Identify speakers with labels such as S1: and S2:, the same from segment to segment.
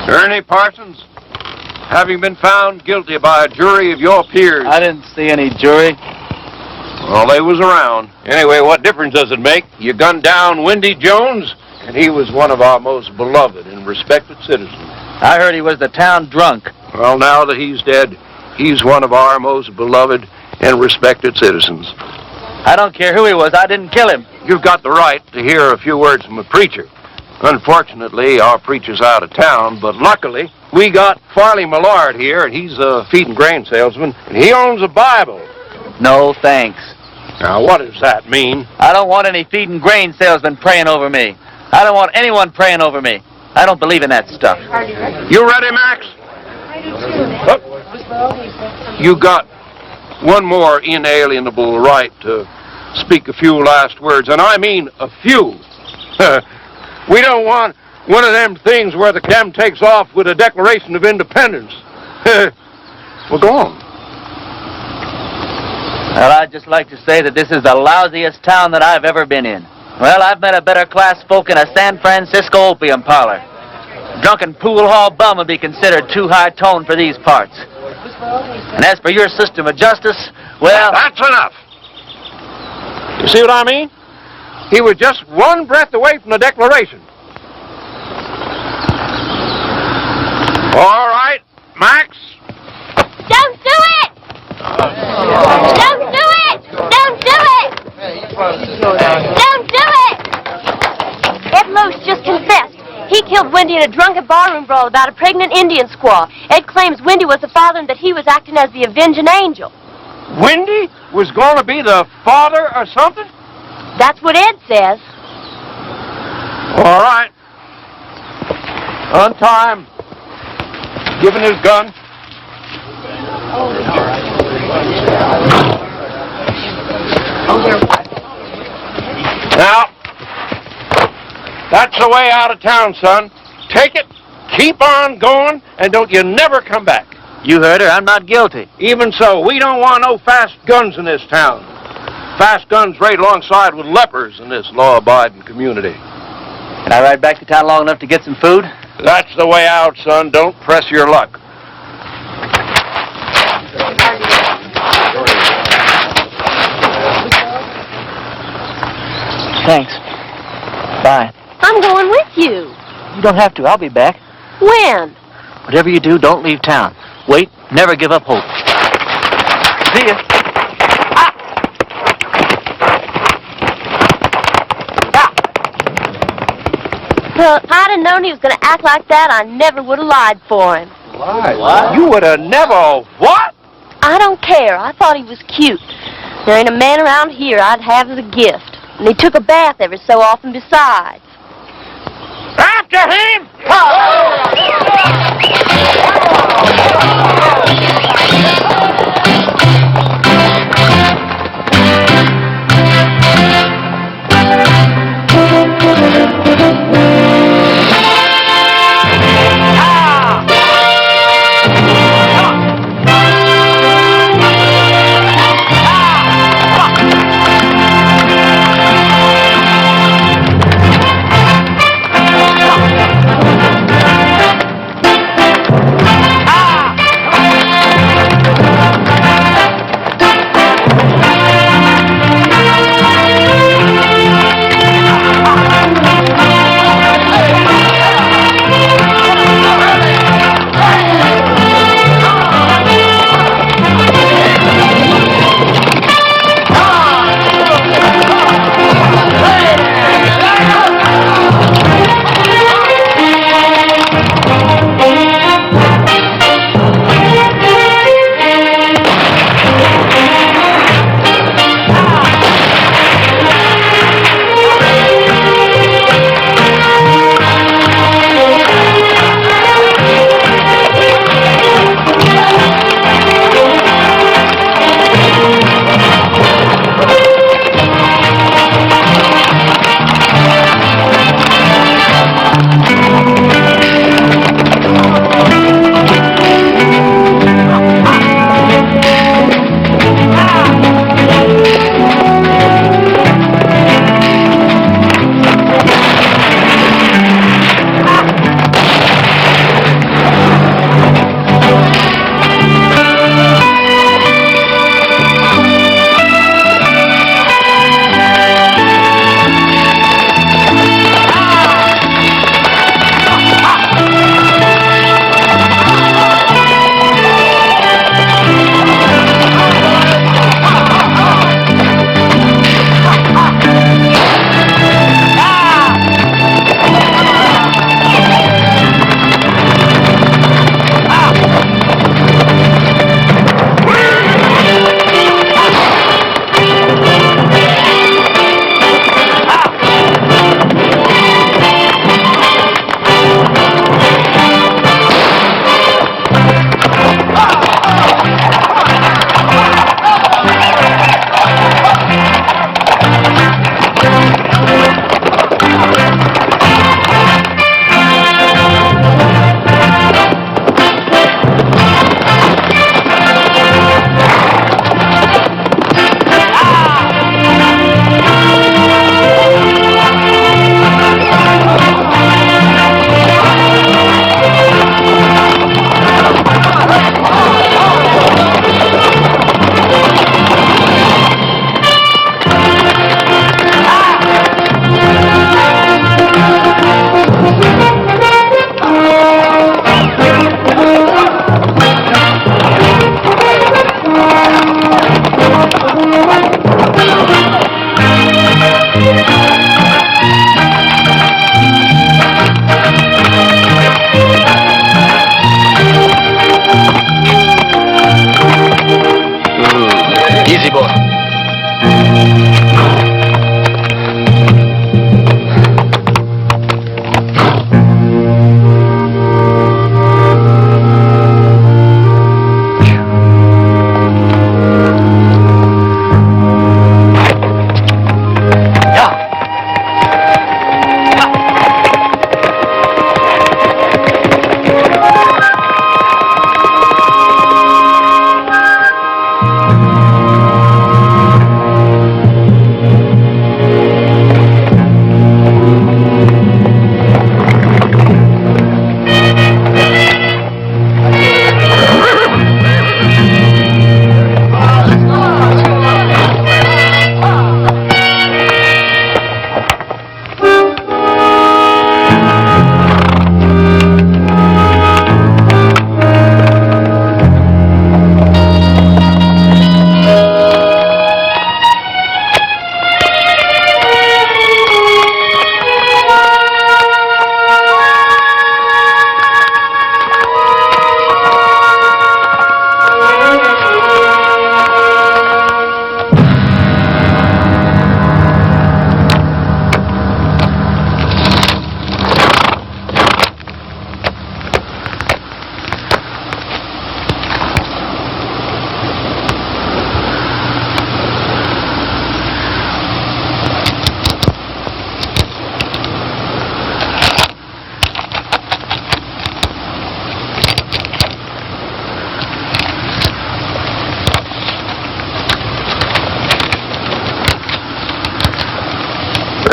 S1: Ernie Parsons, having been found guilty by a jury of your peers.
S2: I didn't see any jury.
S1: Well, they was around. Anyway, what difference does it make? You gunned down Windy Jones, and he was one of our most beloved and respected citizens.
S2: I heard he was the town drunk.
S1: Well, now that he's dead, he's one of our most beloved and respected citizens.
S2: I don't care who he was. I didn't kill him.
S1: You've got the right to hear a few words from a preacher. Unfortunately, our preacher's out of town, but luckily, we got Farley Millard here, and he's a feed and grain salesman, and he owns a Bible.
S2: No, thanks.
S1: Now, what does that mean?
S2: I don't want any feed and grain salesmen praying over me. I don't want anyone praying over me. I don't believe in that stuff.
S1: You ready, Max? Look, you got one more inalienable right to speak a few last words, and I mean a few. We don't want one of them things where the cam takes off with a Declaration of Independence. Well, go on.
S2: Well, I'd just like to say that this is the lousiest town that I've ever been in. Well, I've met a better class folk in a San Francisco opium parlor. Drunken pool hall bum would be considered too high tone for these parts. And as for your system of justice, well...
S1: That's enough. You see what I mean? He was just one breath away from the Declaration. All right, Max.
S3: Don't do it! Don't do it! Don't do it! Don't do it! Ed Lowe's just confessed. He killed Wendy in a drunken barroom brawl about a pregnant Indian squaw. Ed claims Wendy was the father and that he was acting as the avenging angel.
S1: Wendy was going to be the father or something?
S3: That's what Ed says.
S1: All right. Untie him. Give him his gun. Now, that's the way out of town, son. Take it, keep on going, and don't you never come back.
S2: You heard her. I'm not guilty.
S1: Even so, we don't want no fast guns in this town. Fast guns right alongside with lepers in this law-abiding community.
S2: Can I ride back to town long enough to get some food?
S1: That's the way out, son. Don't press your luck.
S2: Thanks. Bye.
S3: I'm going with you.
S2: You don't have to. I'll be back.
S3: When?
S2: Whatever you do, don't leave town. Wait. Never give up hope. See ya.
S3: Well, if I'd have known he was going to act like that, I never would have lied for him.
S1: Lied? What? You would have never... What?
S3: I don't care. I thought he was cute. There ain't a man around here I'd have as a gift. And he took a bath every so often besides.
S1: After him!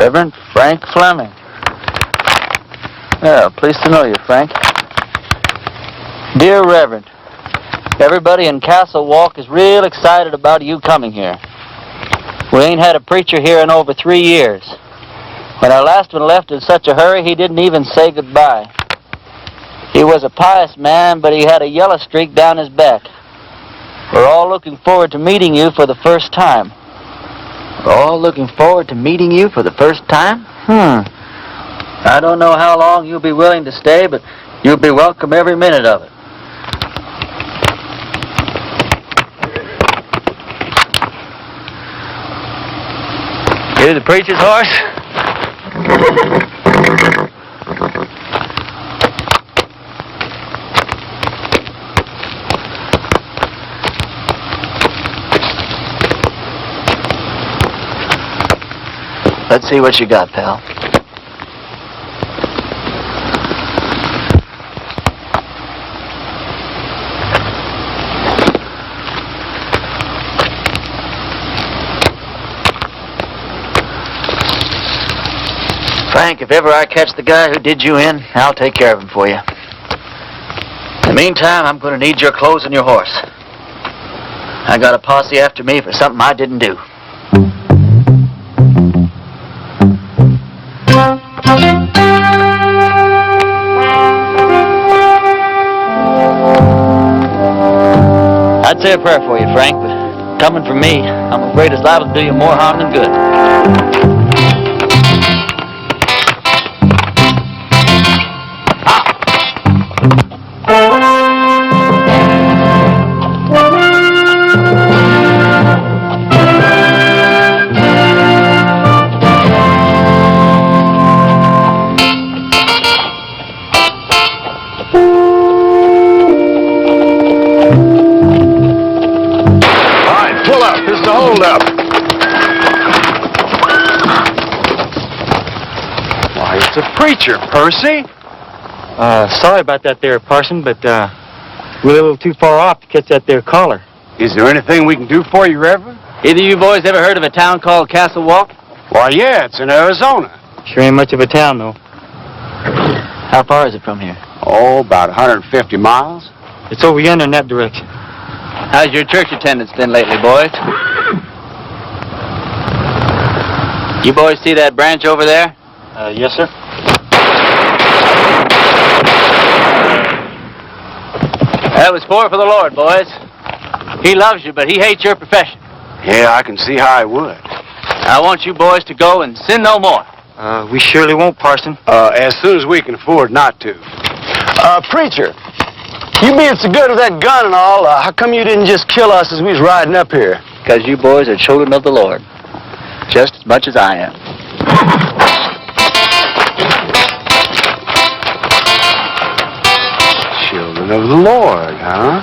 S2: Reverend Frank Fleming. Well, pleased to know you, Frank. Dear Reverend, everybody in Castle Walk is real excited about you coming here. We ain't had a preacher here in over 3 years. When our last one left in such a hurry, he didn't even say goodbye. He was a pious man, but he had a yellow streak down his back. We're all looking forward to meeting you for the first time. We're all looking forward to meeting you for the first time? I don't know how long you'll be willing to stay, but you'll be welcome every minute of it. Here's the preacher's horse. Let's see what you got, pal. Frank, if ever I catch the guy who did you in, I'll take care of him for you. In the meantime, I'm going to need your clothes and your horse. I got a posse after me for something I didn't do. I'd say a prayer for you, Frank, but coming from me, I'm afraid it's liable to do you more harm than good.
S1: It's a preacher, Percy.
S4: Sorry about that there, Parson, but we're a little too far off to catch that there caller.
S1: Is there anything we can do for you, Reverend?
S2: Either you boys ever heard of a town called Castle Walk?
S1: Why, yeah, it's in Arizona.
S4: Sure ain't much of a town, though.
S2: How far is it from here?
S1: Oh, about 150 miles.
S4: It's over yonder in that direction.
S2: How's your church attendance been lately, boys? You boys see that branch over there?
S4: Yes, sir.
S2: That was four for the Lord, boys. He loves you, but he hates your profession.
S1: Yeah, I can see how I would.
S2: I want you boys to go and sin no more.
S4: We surely won't, Parson.
S1: As soon as we can afford not to.
S5: Preacher, you being so good with that gun and all, how come you didn't just kill us as we was riding up here?
S2: Because you boys are children of the Lord, just as much as I am.
S1: Children of the Lord, huh?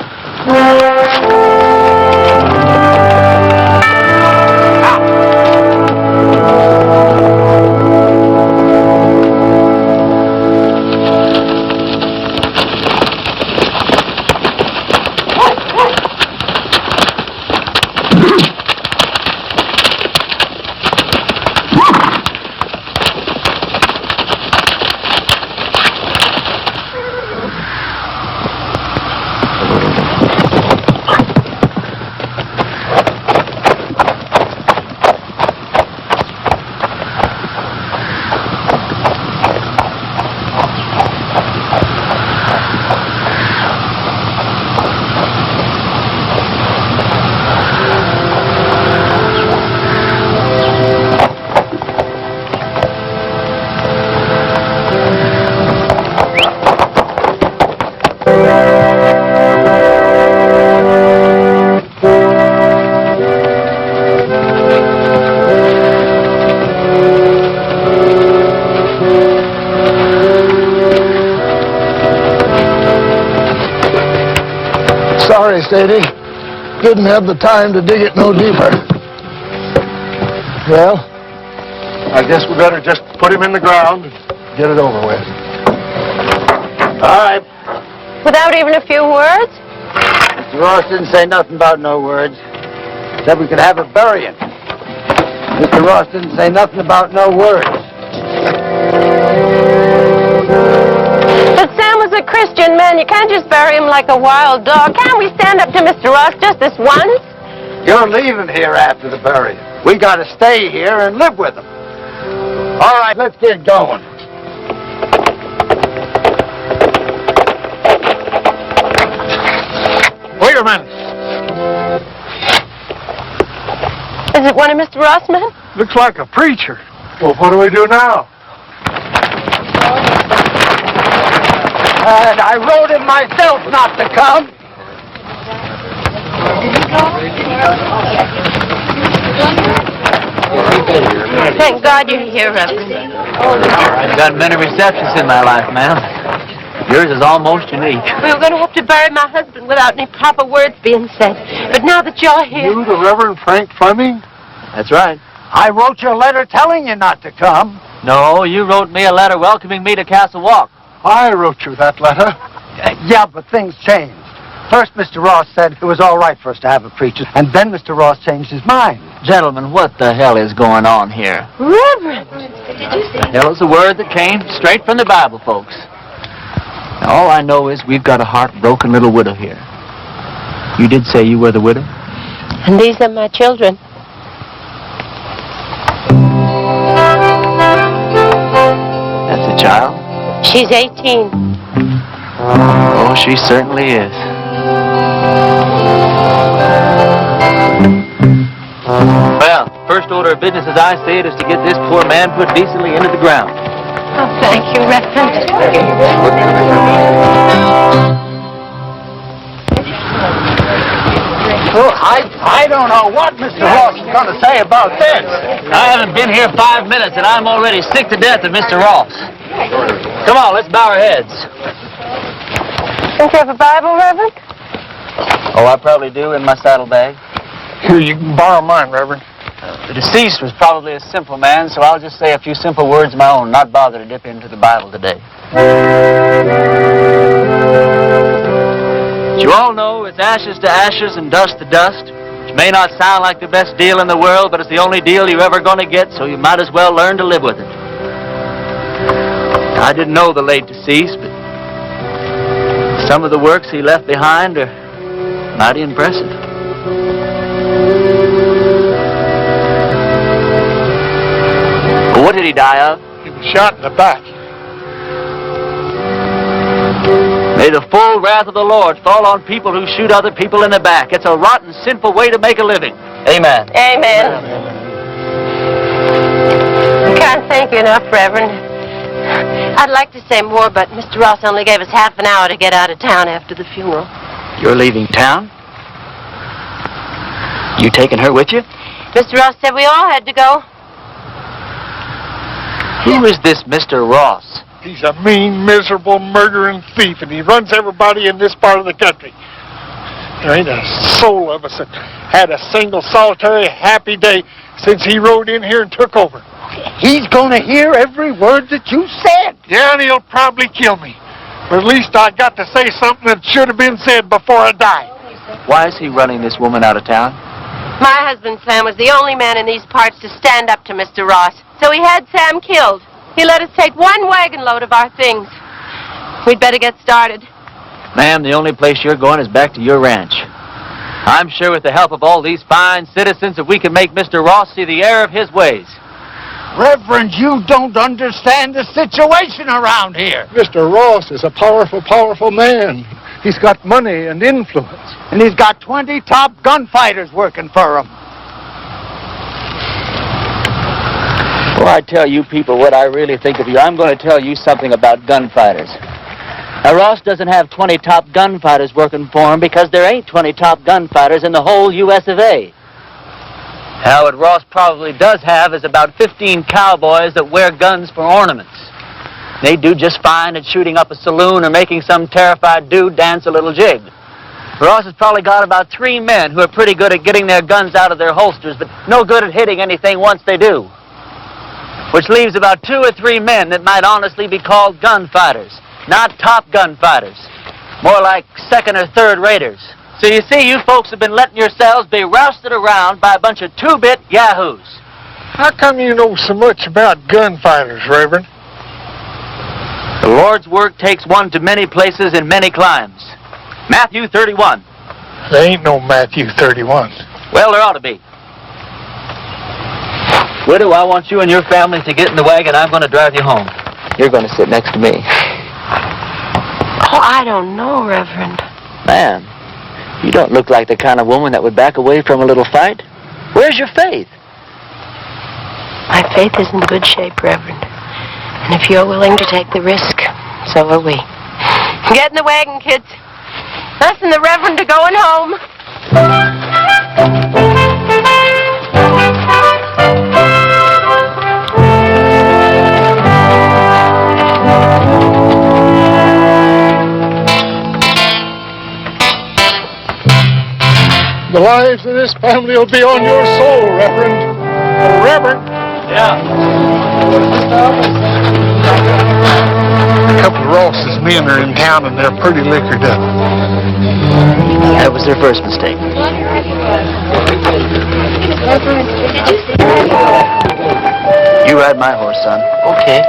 S5: Sorry, Sadie. Didn't have the time to dig it no deeper. Well, I guess we better just put him in the ground and get it over with. All right.
S3: Without even a few words?
S2: Mr. Ross didn't say nothing about no words. Said we could have a burying.
S6: Mr. Ross didn't say nothing about no words.
S7: But Sam was a Christian man. You can't just bury him like a wild dog. Can't we stand up to Mr. Ross just this once?
S6: You're leaving here after the burial. We got to stay here and live with him. All right, let's get going.
S5: Wait a minute.
S7: Is it one of Mr. Ross' men?
S5: Looks like a preacher. Well, what do we do now?
S6: And I wrote him myself not to come.
S7: Thank God you're here, Reverend.
S2: I've got many receptions in my life, ma'am. Yours is almost unique.
S7: We were going to have to bury my husband without any proper words being said. But now that you're here...
S5: You, the Reverend Frank Fleming?
S2: That's right.
S6: I wrote you a letter telling you not to come.
S2: No, you wrote me a letter welcoming me to Castle Walk.
S5: I wrote you that letter.
S6: Yeah, but things changed. First, Mr. Ross said it was all right for us to have a preacher, and then Mr. Ross changed his mind.
S2: Gentlemen, what the hell is going on here?
S7: Reverend!
S2: The hell is a word that came straight from the Bible, folks. Now, all I know is we've got a heartbroken little widow here. You did say you were the widow?
S7: And these are my children.
S2: That's a child?
S7: She's 18.
S2: Oh, she certainly is. Well, first order of business as I see it is to get this poor man put decently into the ground.
S7: Oh, thank you, Reverend.
S6: Well, I don't know what Mr. Ross is going to say about this.
S2: I haven't been here 5 minutes and I'm already sick to death of Mr. Ross. Come on, let's bow our heads.
S7: Don't you have a Bible, Reverend?
S2: Oh, I probably do in my saddlebag.
S5: Here, you can borrow mine, Reverend.
S2: The deceased was probably a simple man, so I'll just say a few simple words of my own, not bother to dip into the Bible today. As you all know, it's ashes to ashes and dust to dust, which may not sound like the best deal in the world, but it's the only deal you're ever going to get, so you might as well learn to live with it. I didn't know the late deceased, but some of the works he left behind are mighty impressive. What did he die of?
S5: He was shot in the back.
S2: May the full wrath of the Lord fall on people who shoot other people in the back. It's a rotten, sinful way to make a living. Amen.
S7: Amen. Can't thank you enough, Reverend. I'd like to say more, but Mr. Ross only gave us half an hour to get out of town after the funeral.
S2: You're leaving town? You taking her with you?
S7: Mr. Ross said we all had to go.
S2: Who is this Mr. Ross?
S5: He's a mean, miserable, murdering thief, and he runs everybody in this part of the country. There ain't a soul of us that had a single, solitary, happy day since he rode in here and took over.
S6: He's going to hear every word that you said.
S5: Yeah, and he'll probably kill me. But at least I got to say something that should have been said before I died.
S2: Why is he running this woman out of town?
S7: My husband, Sam, was the only man in these parts to stand up to Mr. Ross, so he had Sam killed. He let us take one wagon load of our things. We'd better get started.
S2: Ma'am, the only place you're going is back to your ranch. I'm sure with the help of all these fine citizens that we can make Mr. Ross see the error of his ways.
S6: Reverend, you don't understand the situation around here.
S5: Mr. Ross is a powerful, powerful man. He's got money and influence.
S6: And he's got 20 top gunfighters working for him.
S2: Before I tell you people what I really think of you, I'm going to tell you something about gunfighters. Now, Ross doesn't have 20 top gunfighters working for him because there ain't 20 top gunfighters in the whole U.S. of A. Now, what Ross probably does have is about 15 cowboys that wear guns for ornaments. They do just fine at shooting up a saloon or making some terrified dude dance a little jig. Ross has probably got about 3 men who are pretty good at getting their guns out of their holsters, but no good at hitting anything once they do. Which leaves about 2 or 3 men that might honestly be called gunfighters. Not top gunfighters. More like second or third raters. So you see, you folks have been letting yourselves be rousted around by a bunch of 2-bit yahoos.
S5: How come you know so much about gunfighters, Reverend?
S2: The Lord's work takes one to many places and many climes. Matthew 31.
S5: There ain't no Matthew 31.
S2: Well, there ought to be. Widow, I want you and your family to get in the wagon. I'm going to drive you home. You're going to sit next to me.
S7: Oh, I don't know, Reverend.
S2: Man, you don't look like the kind of woman that would back away from a little fight. Where's your faith?
S7: My faith is in good shape, Reverend. And if you're willing to take the risk, so are we. Get in the wagon, kids. Us and the Reverend are going home.
S5: The lives of this family will be on your soul, Reverend. Oh, Reverend.
S2: Yeah.
S5: A couple of Ross's men are in town and they're pretty liquored up.
S2: That was their first mistake. You ride my horse, son. Okay.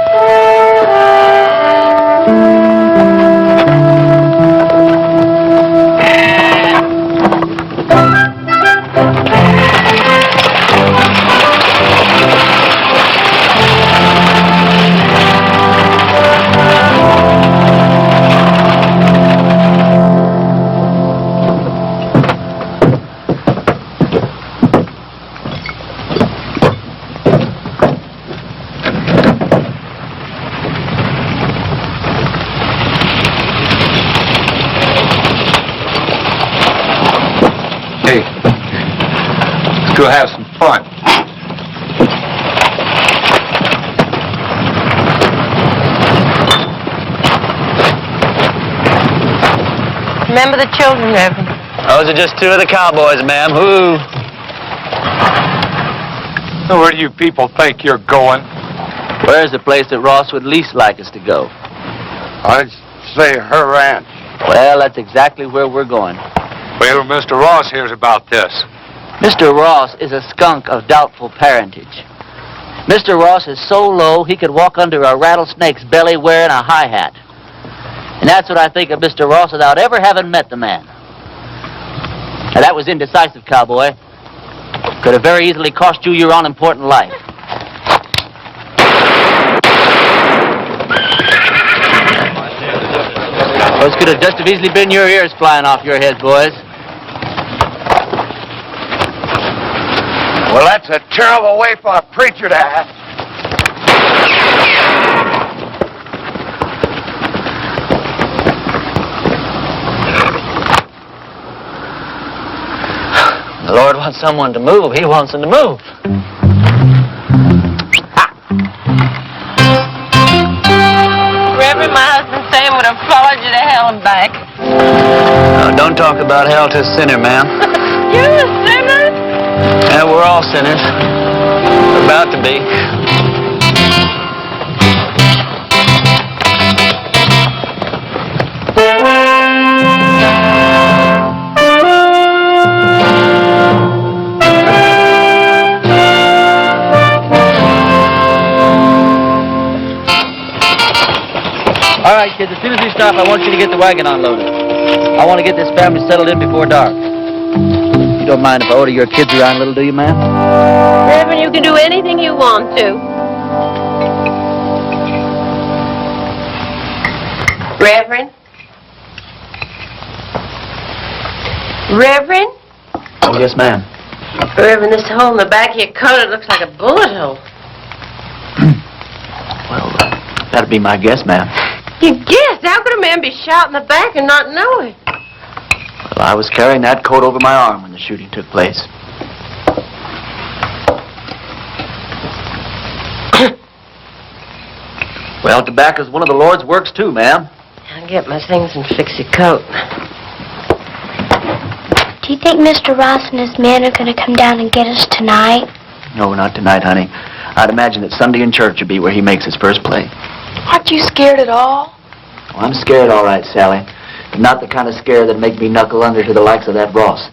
S1: We'll have some fun.
S7: Remember the children, Reverend.
S2: Those are just two of the cowboys, ma'am. Who?
S1: Where do you people think you're going?
S2: Where's the place that Ross would least like us to go?
S6: I'd say her ranch.
S2: Well, that's exactly where we're going.
S1: Wait till Mr. Ross hears about this.
S2: Mr. Ross is a skunk of doubtful parentage. Mr. Ross is so low he could walk under a rattlesnake's belly wearing a high hat. And that's what I think of Mr. Ross without ever having met the man. Now, that was indecisive, cowboy. Could have very easily cost you your unimportant life. Those could have just as easily been your ears flying off your heads, boys.
S6: Well, that's a terrible way for a preacher to act.
S2: The Lord wants someone to move. He wants them to move.
S7: Reverend, my husband Sam would have followed you to hell and back.
S2: Don't talk about hell to a sinner, ma'am.
S7: You're a sinner?
S2: Yeah, we're all sinners. We're about to be. All right, kids, as soon as we stop, I want you to get the wagon unloaded. I want to get this family settled in before dark. You don't mind if I order your kids around a little, do you, ma'am?
S7: Reverend, you can do anything you want to. Reverend? Reverend?
S2: Oh, yes, ma'am.
S7: Reverend, this hole in the back of your coat, it looks like a bullet hole.
S2: Well, that'd be my guess, ma'am.
S7: You guess? How could a man be shot in the back and not know it?
S2: Well, I was carrying that coat over my arm when the shooting took place. Well, tobacco's one of the Lord's works, too, ma'am.
S7: I'll get my things and fix your coat.
S3: Do you think Mr. Ross and his men are going to come down and get us tonight?
S2: No, not tonight, honey. I'd imagine that Sunday in church would be where he makes his first play.
S8: Aren't you scared at all?
S2: Well, I'm scared, all right, Sally. But not the kind of scare that'd make me knuckle under to the likes of that Ross.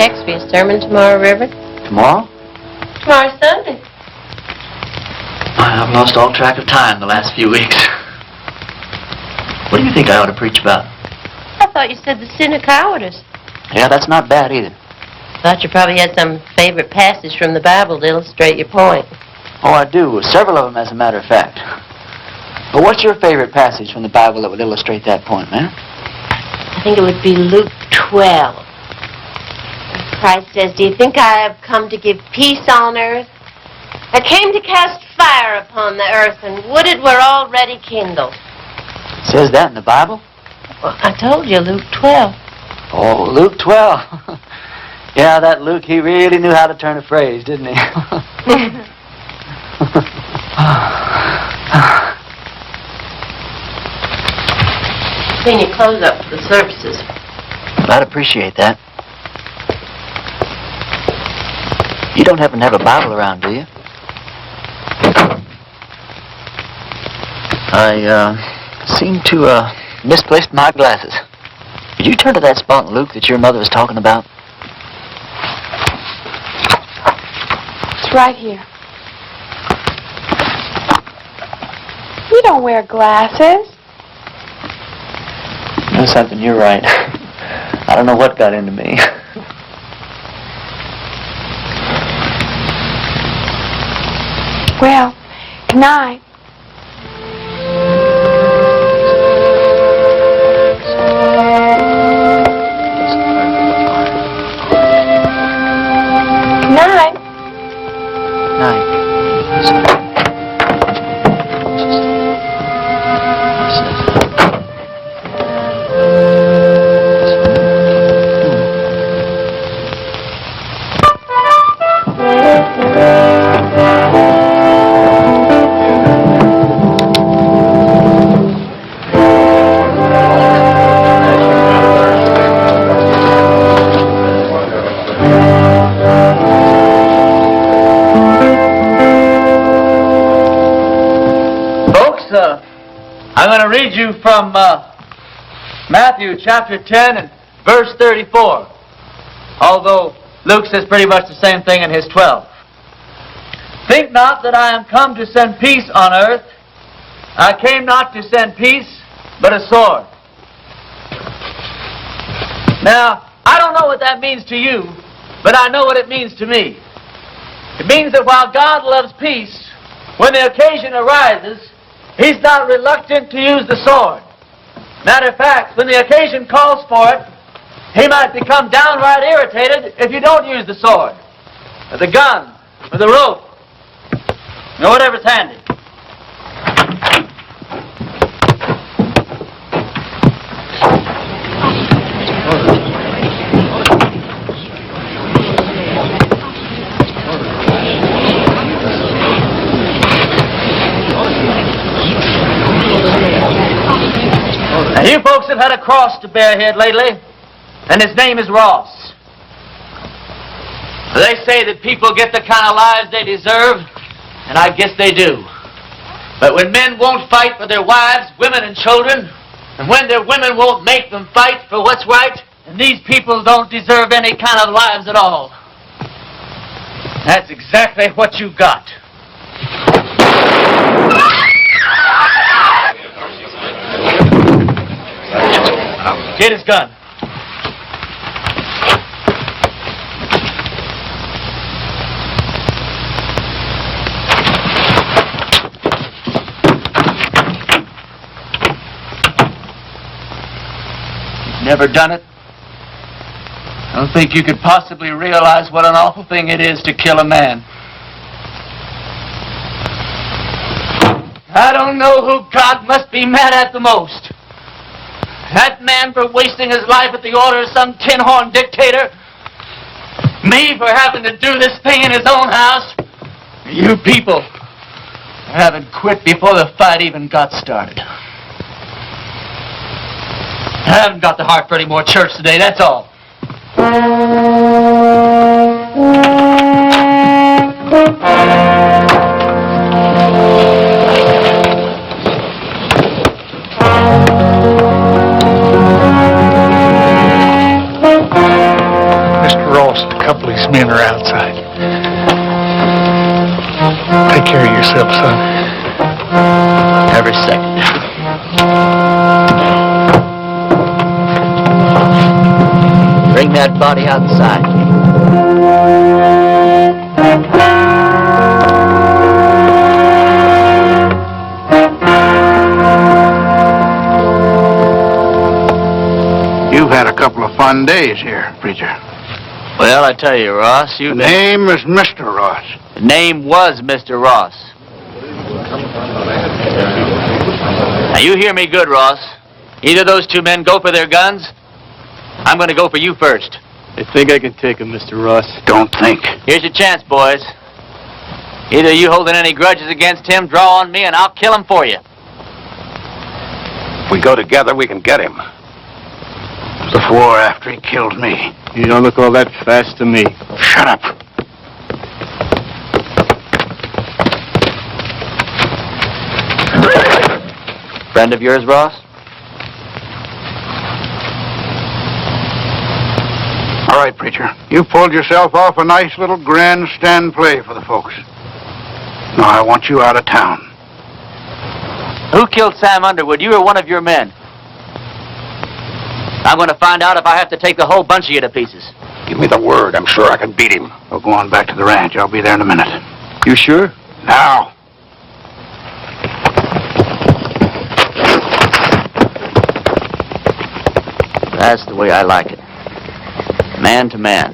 S7: text for your sermon tomorrow, Reverend?
S2: Tomorrow?
S7: Tomorrow's Sunday.
S2: I've lost all track of time the last few weeks. What do you think I ought to preach about?
S7: I thought you said the sin of cowardice.
S2: Yeah, that's not bad either.
S7: Thought you probably had some favorite passage from the Bible to illustrate your point.
S2: Oh, I do. Several of them, as a matter of fact. But what's your favorite passage from the Bible that would illustrate that point, man?
S7: I think it would be Luke 12. Christ says, "Do you think I have come to give peace on earth? I came to cast fire upon the earth, and would it were already kindled."
S2: It says that in the Bible?
S7: Well, I told you, Luke 12.
S2: Oh, Luke 12. Yeah, that Luke, he really knew how to turn a phrase, didn't he?
S7: Clean your clothes up for the services.
S2: I'd appreciate that. You don't happen to have a Bible around, do you? I seem to misplaced my glasses. Could you turn to that spot in Luke that your mother was talking about?
S8: It's right here. You don't wear glasses.
S2: You know something, you're right. I don't know what got into me.
S8: Well, good night. Good night.
S2: I'm going to read you from Matthew chapter 10 and verse 34. Although Luke says pretty much the same thing in his 12. "Think not that I am come to send peace on earth. I came not to send peace, but a sword." Now, I don't know what that means to you, but I know what it means to me. It means that while God loves peace, when the occasion arises, He's not reluctant to use the sword. Matter of fact, when the occasion calls for it, He might become downright irritated if you don't use the sword, or the gun, or the rope, or whatever's handy. Now, you folks have had a cross to bear here lately, and his name is Ross. They say that people get the kind of lives they deserve, and I guess they do. But when men won't fight for their wives, women, and children, and when their women won't make them fight for what's right, then these people don't deserve any kind of lives at all. That's exactly what you got. Get his gun. You've never done it? I don't think you could possibly realize what an awful thing it is to kill a man. I don't know who God must be mad at the most. That man for wasting his life at the order of some tin-horn dictator? Me for having to do this thing in his own house? You people for having quit before the fight even got started. I haven't got the heart for any more church today, that's all.
S5: Mr. Ross, yourself, son.
S2: Every second. Bring that body outside.
S6: You've had a couple of fun days here, preacher.
S2: Well, I tell you, Ross,
S6: The name is Mr. Ross.
S2: The name was Mr. Ross. Now, you hear me good, Ross. Either those two men go for their guns. I'm going to go for you first.
S4: I think I can take him, Mr. Ross.
S6: Don't think.
S2: Here's your chance, boys. Either you holding any grudges against him, draw on me, and I'll kill him for you.
S1: If we go together, we can get him.
S6: Before or after he killed me.
S4: You don't look all that fast to me.
S6: Shut up.
S2: Friend of yours, Ross?
S6: All right, preacher. You pulled yourself off a nice little grandstand play for the folks. Now I want you out of town.
S2: Who killed Sam Underwood, you or one of your men? I'm going to find out if I have to take the whole bunch of you to pieces.
S1: Give me the word. I'm sure I can beat him.
S6: We'll go on back to the ranch. I'll be there in a minute.
S4: You sure?
S6: Now.
S2: That's the way I like it. Man to man.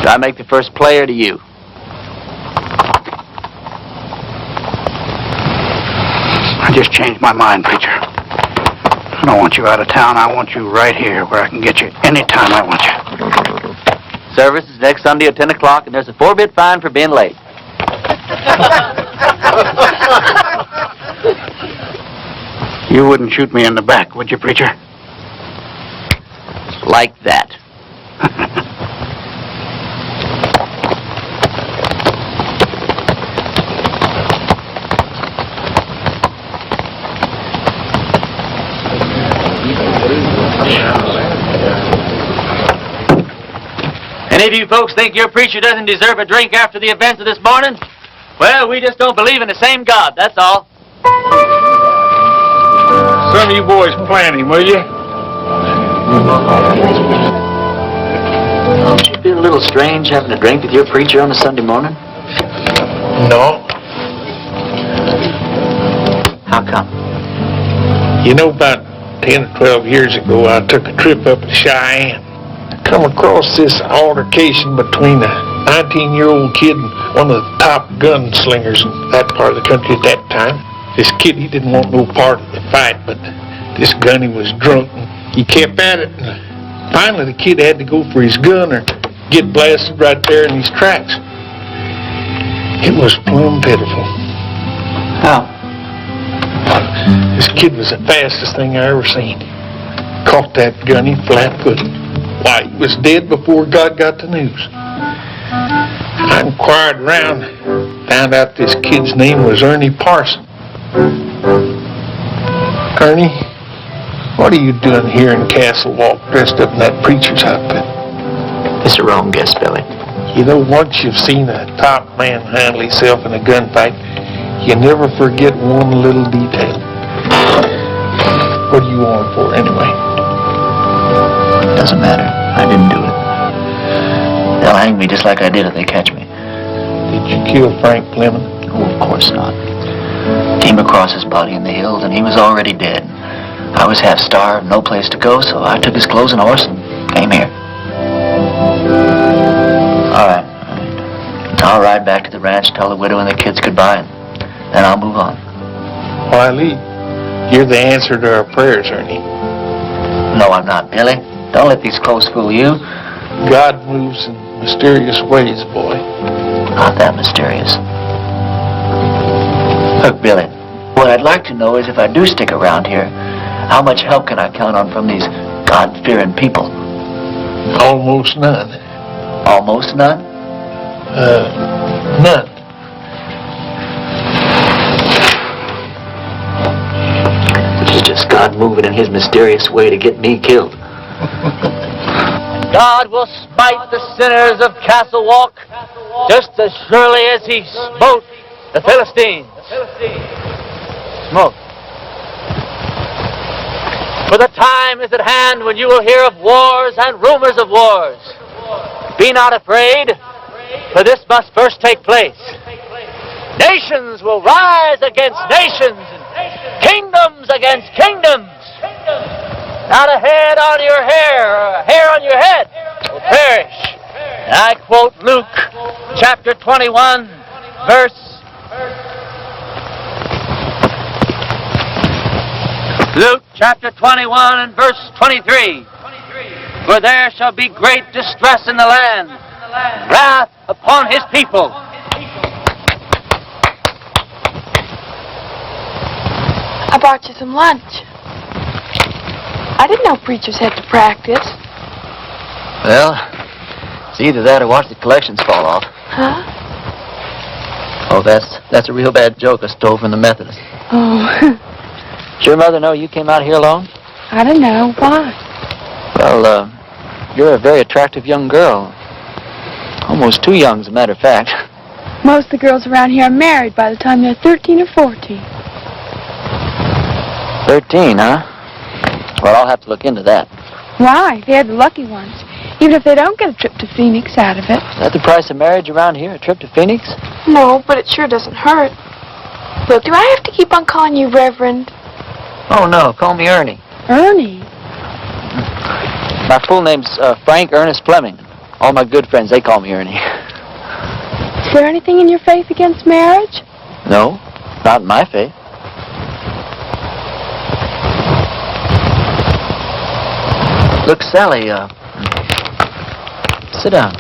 S2: Do I make the first play or do you?
S6: I just changed my mind, preacher. I don't want you out of town. I want you right here where I can get you anytime I want you.
S2: Service is next Sunday at 10 o'clock, and there's a 4-bit fine for being late.
S6: You wouldn't shoot me in the back, would you, preacher?
S2: Like that. Any of you folks think your preacher doesn't deserve a drink after the events of this morning? Well, we just don't believe in the same God, that's all.
S5: Some of you boys plan him, will you?
S2: Don't you feel a little strange having a drink with your preacher on a Sunday morning?
S5: No.
S2: How come?
S5: You know, about 10 or 12 years ago, I took a trip up to Cheyenne. I come across this altercation between a 19-year-old kid and one of the top gunslingers in that part of the country at that time. This kid, he didn't want no part of the fight, but this gunny was drunk, and he kept at it. And finally, the kid had to go for his gun or get blasted right there in his tracks. It was plumb pitiful.
S2: How?
S5: This kid was the fastest thing I ever seen. Caught that gunny flat-footed. Why, he was dead before God got the news. I inquired around, found out this kid's name was Ernie Parson. Ernie, what are you doing here in Castle Walk dressed up in that preacher's outfit?
S2: It's a wrong guess, Billy.
S5: You know, once you've seen a top man handle himself in a gunfight, you never forget one little detail. What are you on for, anyway?
S2: Doesn't matter. I didn't do it. They'll hang me just like I did if they catch me.
S5: Did you kill Frank Fleming?
S2: Oh, of course not. Came across his body in the hills, and he was already dead. I was half starved, no place to go, so I took his clothes and horse and came here. All right. I'll ride back to the ranch, tell the widow and the kids goodbye, and then I'll move on.
S5: Why, Lee, you're the answer to our prayers, Ernie.
S2: No, I'm not, Billy. Don't let these clothes fool you.
S5: God moves in mysterious ways, boy.
S2: Not that mysterious. Look, Billy, what I'd like to know is if I do stick around here, how much help can I count on from these God-fearing people?
S5: Almost none.
S2: Almost none?
S5: None.
S2: Which is just God moving in his mysterious way to get me killed. God will smite the sinners of Castle Walk just as surely as he smote the Philistines. Smote. For the time is at hand when you will hear of wars and rumors of wars. Be not afraid, for this must first take place. Nations will rise against nations, and kingdoms against kingdoms. Not a head on your hair, or a hair on your head will perish. And I quote Luke chapter 21, verse Luke chapter 21 and verse 23. For there shall be great distress in the land, wrath upon his people.
S8: I bought you some lunch. I didn't know preachers had to practice.
S2: Well, it's either that or watch the collections fall off.
S8: Huh?
S2: Oh, that's a real bad joke I stole from the Methodists.
S8: Oh.
S2: Does your mother know you came out here alone?
S8: I don't know. Why?
S2: Well, you're a very attractive young girl. Almost too young, as a matter of fact.
S8: Most of the girls around here are married by the time they're 13 or 14.
S2: 13, huh? Well, I'll have to look into that.
S8: Why? They're the lucky ones. Even if they don't get a trip to Phoenix out of it.
S2: Is that the price of marriage around here, a trip to Phoenix?
S8: No, but it sure doesn't hurt. Look, do I have to keep on calling you Reverend?
S2: Oh, no. Call me Ernie.
S8: Ernie?
S2: My full name's Frank Ernest Fleming. All my good friends, they call me Ernie.
S8: Is there anything in your faith against marriage?
S2: No, not in my faith. Look, Sally, sit down.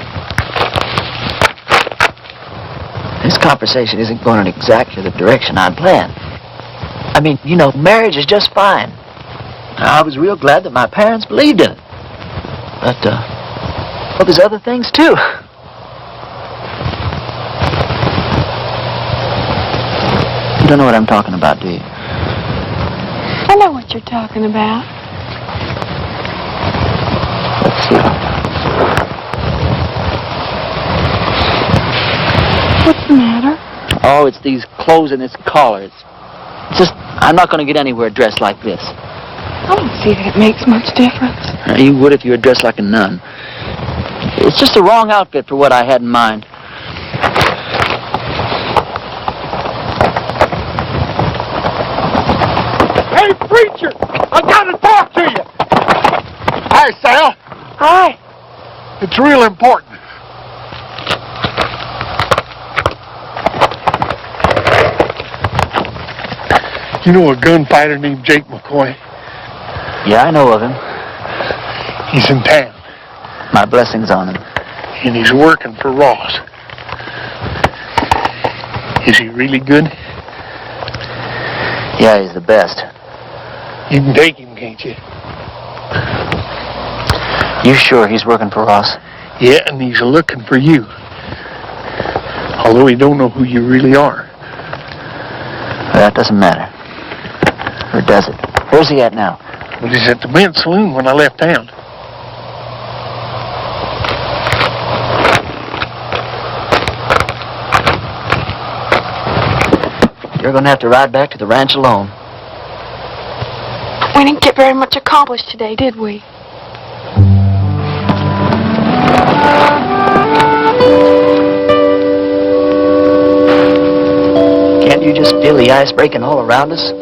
S2: This conversation isn't going in exactly the direction I'd planned. I mean, you know, marriage is just fine. I was real glad that my parents believed in it. But, well, there's other things, too. You don't know what I'm talking about, do you?
S8: I know what you're talking about.
S2: Let's see.
S8: What's the matter?
S2: Oh, it's these clothes and this collar. It's just, I'm not going to get anywhere dressed like this.
S8: I don't see that it makes much difference.
S2: You would if you were dressed like a nun. It's just the wrong outfit for what I had in mind.
S5: Hey, preacher! I gotta talk to you! Hi, Sal.
S8: Hi.
S5: It's real important. You know a gunfighter named Jake McCoy?
S2: Yeah, I know of him.
S5: He's in town.
S2: My blessings on him.
S5: And he's working for Ross. Is he really good?
S2: Yeah, he's the best.
S5: You can take him, can't you?
S2: You sure he's working for Ross?
S5: Yeah, and he's looking for you. Although he don't know who you really are.
S2: That doesn't matter. Or does it? Where's he at now?
S5: Well, he's at the men's saloon when I left town.
S2: You're going to have to ride back to the ranch alone.
S8: We didn't get very much accomplished today, did we?
S2: Can't you just feel the ice breaking all around us?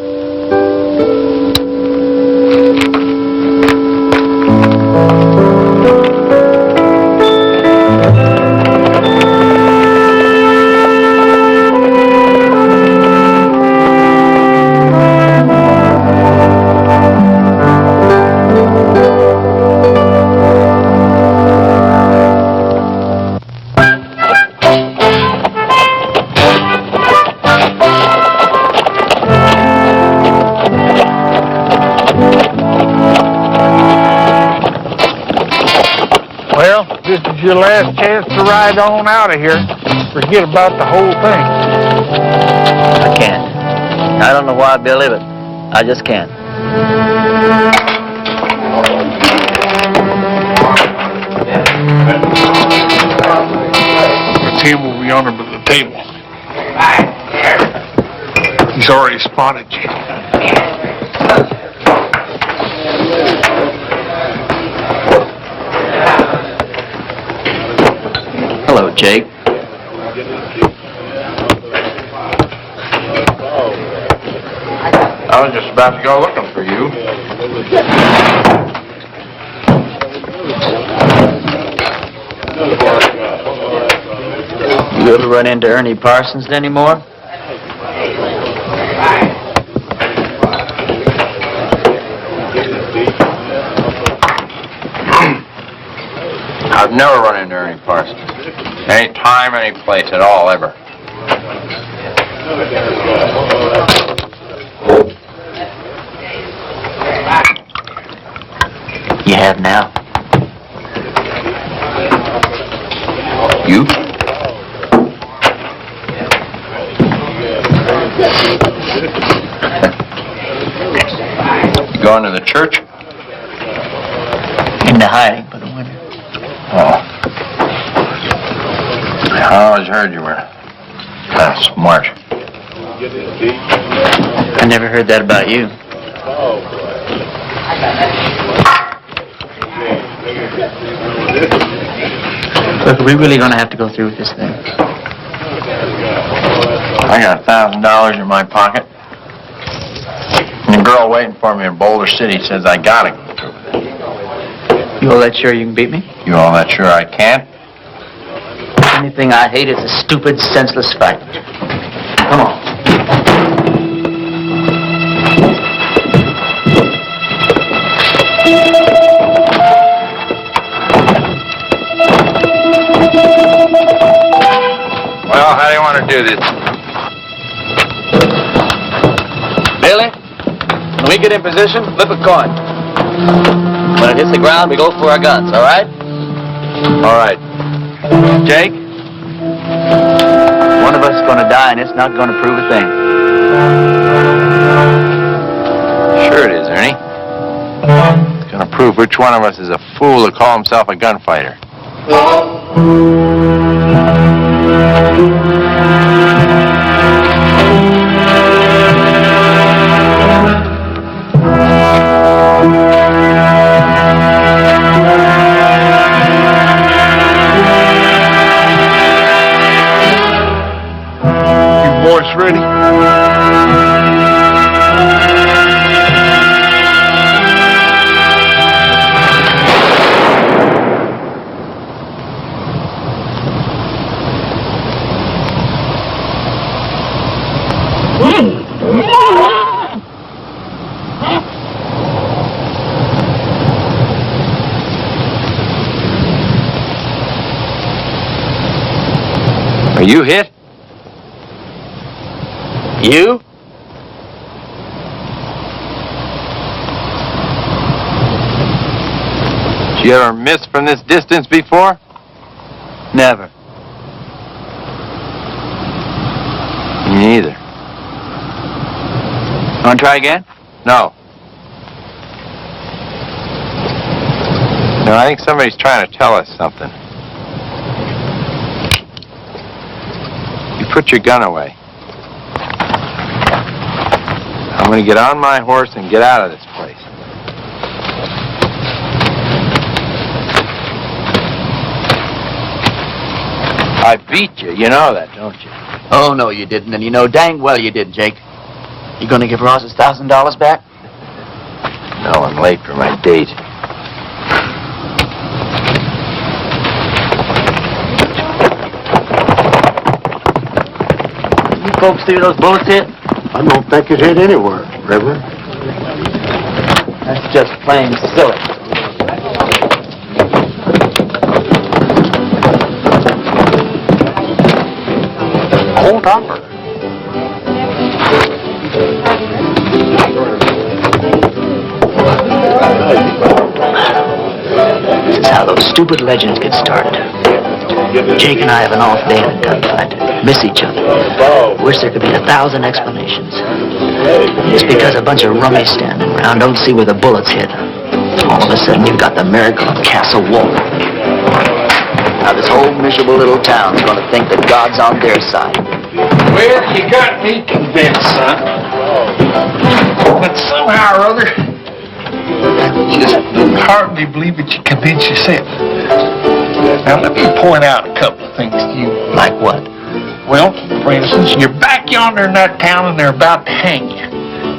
S5: This is your last chance to ride on out of here. Forget about the whole thing.
S2: I can't. I don't know why, Billy, but I just can't.
S5: on it, Jake.
S2: Hello, Jake.
S1: I was just about to go looking for you.
S2: You ever run into Ernie Parsons anymore?
S1: I've never run into Ernie Parsons. Any time, any place at all, ever.
S2: You have now.
S1: You? Going to the church?
S2: Into hiding for the winter.
S1: Oh. I always heard you were kind of smart.
S2: I never heard that about you. Look, are we really going to have to go through with this thing?
S1: I got $1,000 in my pocket. And the girl waiting for me in Boulder City says I gotta go through with it.
S2: You all that sure you can beat me?
S1: You all that sure I can't?
S2: The only thing I hate is a stupid, senseless fight. Come on.
S1: Well, how do you want to do this?
S2: Billy, when we get in position, flip a coin. When it hits the ground, we go for our guns, all right?
S1: All right.
S2: Jake? One of us is going to die, and it's not going to prove a thing.
S1: Sure it is, Ernie. It's going to prove which one of us is a fool to call himself a gunfighter.
S5: You boys ready?
S1: Are you hit?
S2: You?
S1: Did you ever miss from this distance before?
S2: Never.
S1: Me neither.
S2: Want to try again?
S1: No. No, I think somebody's trying to tell us something. You put your gun away. I'm going to get on my horse and get out of this place. I beat you. You know that, don't you?
S2: Oh, no, you didn't, and you know dang well you did, Jake. You going to give Ross his $1,000 back?
S1: No, I'm late for my date.
S2: You folks see those bullets hit?
S5: I don't think it hit anywhere, Reverend.
S2: That's just plain silly.
S5: Hold on.
S2: This is how those stupid legends get started. Jake and I have an off day in a gunfight. Miss each other. Wish there could be 1,000 explanations. It's because a bunch of rummies standing around don't see where the bullets hit. All of a sudden, you've got the miracle of Castle Wolf. Now, this whole miserable little town's going to think that God's on their side.
S5: Well, you got me convinced, son. But somehow or other, I just hardly believe that you convince yourself. Now, let me point out a couple of things to you.
S2: Like what?
S5: Well, for instance, you're back yonder in that town and they're about to hang you.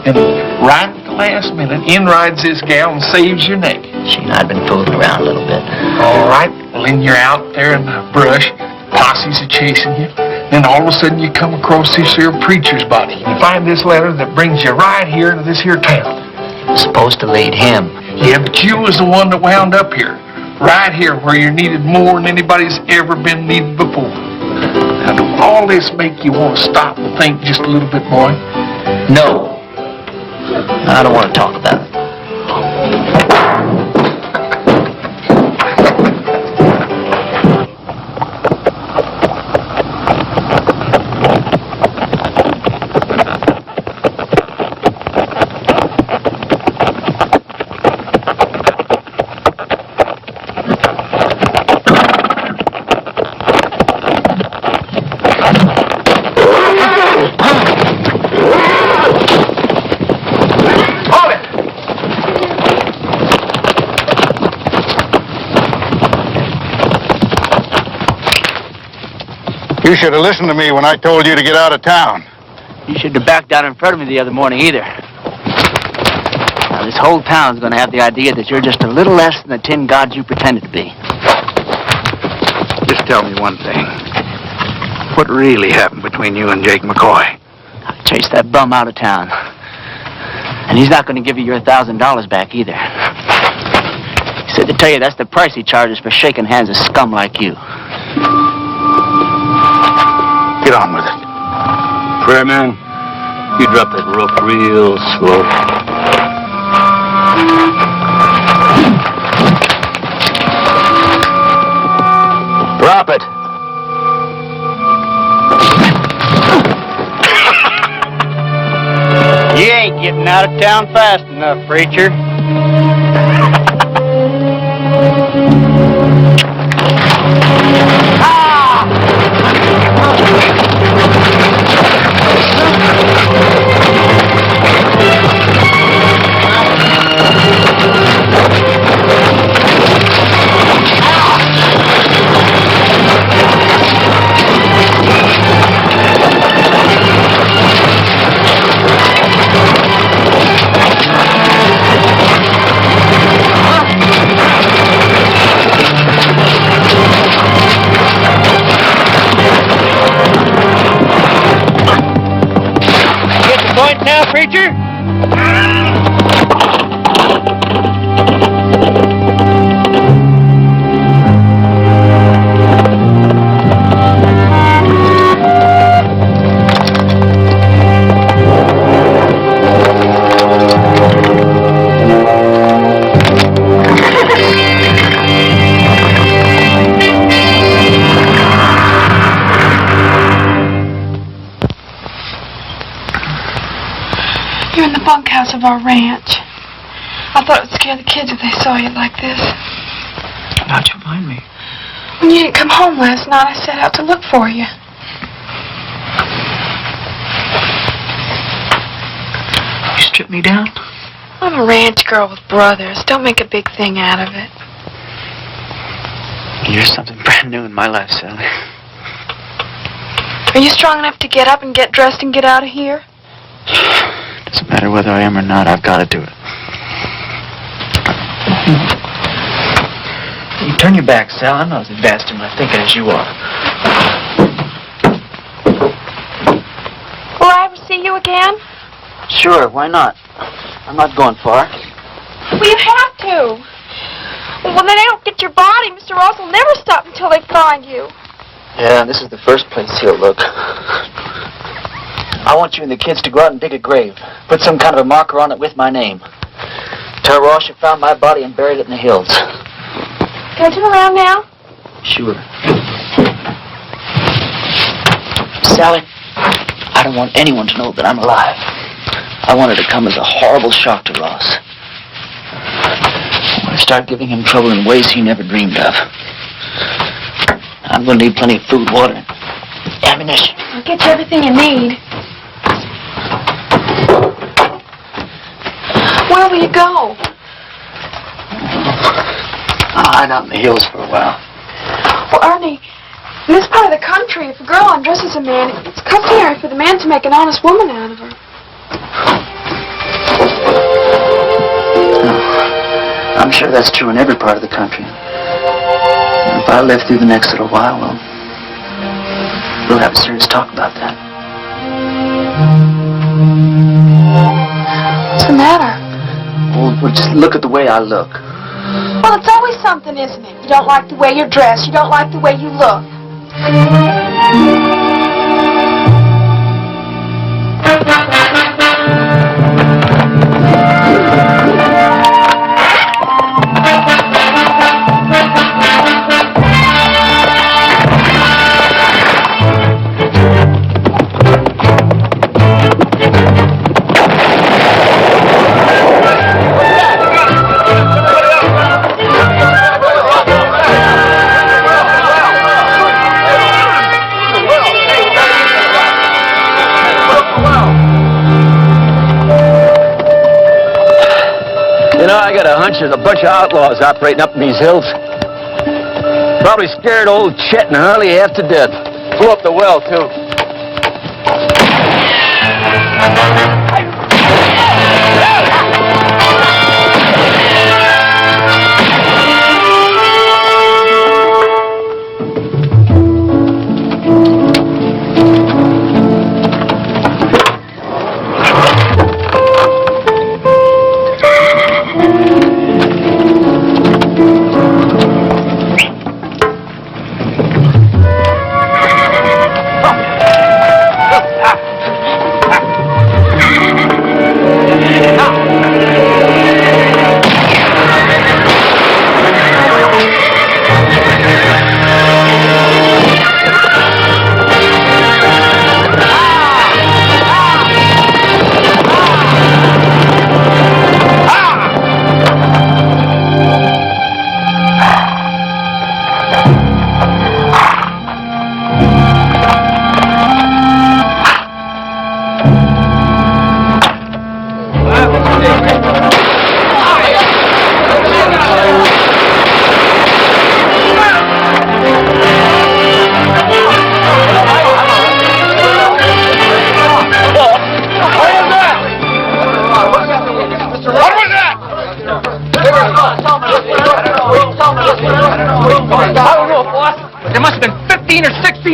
S5: And right at the last minute, in rides this gal and saves your neck.
S2: She and I'd been fooling around a little bit.
S5: All right, well, then you're out there in the brush, posses are chasing you. Then all of a sudden you come across this here preacher's body. You find this letter that brings you right here to this here town.
S2: Supposed to lead him.
S5: Yeah, but you was the one that wound up here. Right here where you're needed more than anybody's ever been needed before. Now, do all this make you want to stop and think just a little bit, boy?
S2: No. I don't want to talk about it.
S6: You should have listened to me when I told you to get out of town.
S2: You shouldn't have backed down in front of me the other morning either. Now, this whole town's going to have the idea that you're just a little less than the tin god you pretended to be.
S6: Just tell me one thing. What really happened between you and Jake McCoy?
S2: I chased that bum out of town. And he's not going to give you your $1,000 back either. He said to tell you that's the price he charges for shaking hands with scum like you.
S6: Get on with it.
S9: Prayer man, you drop that rope real slow.
S2: Drop it.
S4: You ain't getting out of town fast enough, preacher. Now, preacher?
S8: You're in the bunkhouse of our ranch. I thought it would scare the kids if they saw you like this.
S2: How'd you find me?
S8: When you didn't come home last night, I set out to look for you.
S2: You stripped me down?
S8: I'm a ranch girl with brothers. Don't make a big thing out of it.
S2: You're something brand new in my life, Sally.
S8: Are you strong enough to get up and get dressed and get out of here?
S2: Doesn't matter whether I am or not, I've got to do it. You turn your back, Sal. I'm not as advanced in my thinking as you are.
S8: Will I ever see you again?
S2: Sure, why not? I'm not going far.
S8: Well, you have to. Well, when they don't get your body, Mr. Ross will never stop until they find you.
S2: Yeah, this is the first place he'll look. I want you and the kids to go out and dig a grave. Put some kind of a marker on it with my name. Tell Ross you found my body and buried it in the hills.
S8: Can I turn around now?
S2: Sure. Sally, I don't want anyone to know that I'm alive. I want it to come as a horrible shock to Ross. I want to start giving him trouble in ways he never dreamed of. I'm going to need plenty of food, water, and ammunition.
S8: I'll get you everything you need. Where will you go?
S6: I'll hide out in the hills for a while.
S8: Well, Ernie, in this part of the country, if a girl undresses a man, it's customary for the man to make an honest woman out of her.
S2: I'm sure that's true in every part of the country. If I live through the next little while, well, we'll have a serious talk about that.
S8: What's the matter?
S2: Well, just look at the way I look.
S8: Well, it's always something, isn't it? You don't like the way you're dressed. You don't like the way you look.
S9: I got a hunch there's a bunch of outlaws operating up in these hills. Probably scared old Chet and Harley half to death. Blew up the well, too.